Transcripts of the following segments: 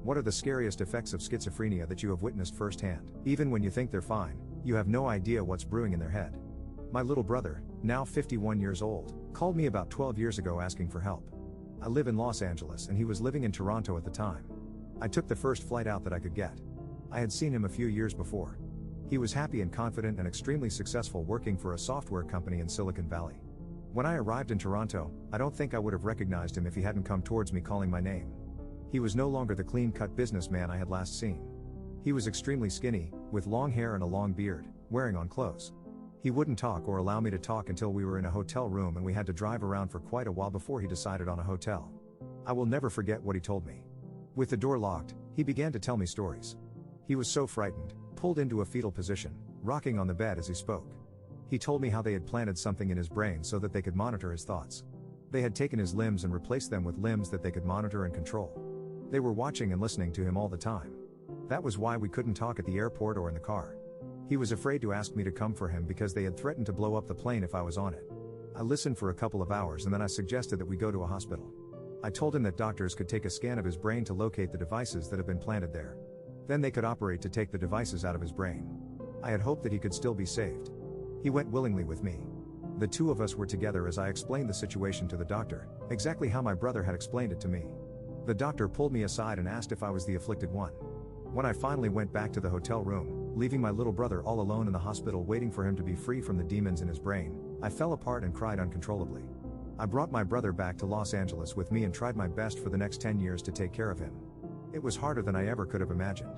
What are the scariest effects of schizophrenia that you have witnessed firsthand? Even when you think they're fine, you have no idea what's brewing in their head. My little brother, now 51 years old, called me about 12 years ago asking for help. I live in Los Angeles and he was living in Toronto at the time. I took the first flight out that I could get. I had seen him a few years before. He was happy and confident and extremely successful working for a software company in Silicon Valley. When I arrived in Toronto, I don't think I would have recognized him if he hadn't come towards me calling my name. He was no longer the clean-cut businessman I had last seen. He was extremely skinny, with long hair and a long beard, wearing on clothes. He wouldn't talk or allow me to talk until we were in a hotel room and we had to drive around for quite a while before he decided on a hotel. I will never forget what he told me. With the door locked, he began to tell me stories. He was so frightened, pulled into a fetal position, rocking on the bed as he spoke. He told me how they had planted something in his brain so that they could monitor his thoughts. They had taken his limbs and replaced them with limbs that they could monitor and control. They were watching and listening to him all the time. That was why we couldn't talk at the airport or in the car. He was afraid to ask me to come for him because they had threatened to blow up the plane if I was on it. I listened for a couple of hours and then I suggested that we go to a hospital. I told him that doctors could take a scan of his brain to locate the devices that have been planted there. Then they could operate to take the devices out of his brain. I had hoped that he could still be saved. He went willingly with me. The two of us were together as I explained the situation to the doctor, exactly how my brother had explained it to me. The doctor pulled me aside and asked if I was the afflicted one. When I finally went back to the hotel room, leaving my little brother all alone in the hospital waiting for him to be free from the demons in his brain, I fell apart and cried uncontrollably. I brought my brother back to Los Angeles with me and tried my best for the next 10 years to take care of him. It was harder than I ever could have imagined.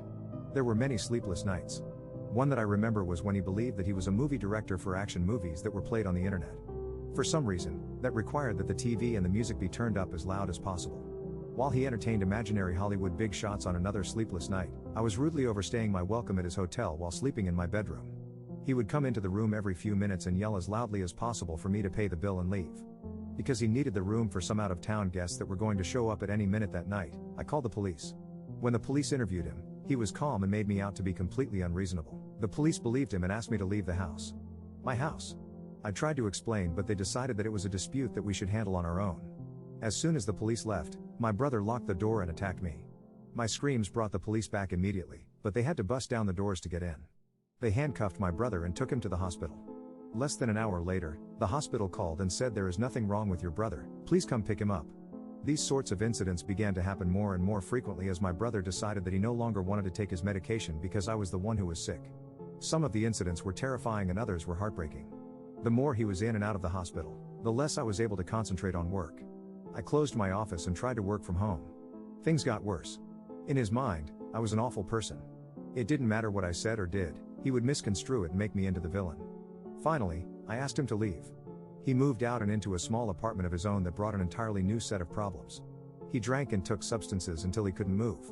There were many sleepless nights. One that I remember was when he believed that he was a movie director for action movies that were played on the internet. For some reason, that required that the TV and the music be turned up as loud as possible. While he entertained imaginary Hollywood big shots on another sleepless night, I was rudely overstaying my welcome at his hotel while sleeping in my bedroom. He would come into the room every few minutes and yell as loudly as possible for me to pay the bill and leave. Because he needed the room for some out-of-town guests that were going to show up at any minute that night, I called the police. When the police interviewed him, he was calm and made me out to be completely unreasonable. The police believed him and asked me to leave the house. My house. I tried to explain, but they decided that it was a dispute that we should handle on our own. As soon as the police left, my brother locked the door and attacked me. My screams brought the police back immediately, but they had to bust down the doors to get in. They handcuffed my brother and took him to the hospital. Less than an hour later, the hospital called and said there is nothing wrong with your brother, please come pick him up. These sorts of incidents began to happen more and more frequently as my brother decided that he no longer wanted to take his medication because I was the one who was sick. Some of the incidents were terrifying and others were heartbreaking. The more he was in and out of the hospital, the less I was able to concentrate on work. I closed my office and tried to work from home. Things got worse. In his mind, I was an awful person. It didn't matter what I said or did, he would misconstrue it and make me into the villain. Finally, I asked him to leave. He moved out and into a small apartment of his own that brought an entirely new set of problems. He drank and took substances until he couldn't move.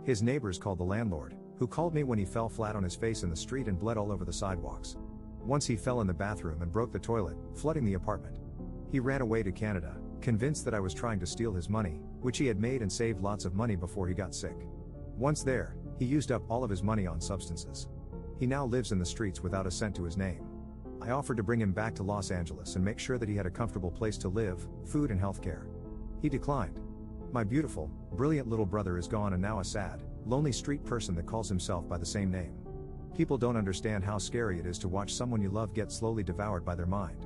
His neighbors called the landlord, who called me when he fell flat on his face in the street and bled all over the sidewalks. Once he fell in the bathroom and broke the toilet, flooding the apartment. He ran away to Canada, convinced that I was trying to steal his money, which he had made and saved lots of money before he got sick. Once there, he used up all of his money on substances. He now lives in the streets without a cent to his name. I offered to bring him back to Los Angeles and make sure that he had a comfortable place to live, food and healthcare. He declined. My beautiful, brilliant little brother is gone and now a sad, lonely street person that calls himself by the same name. People don't understand how scary it is to watch someone you love get slowly devoured by their mind.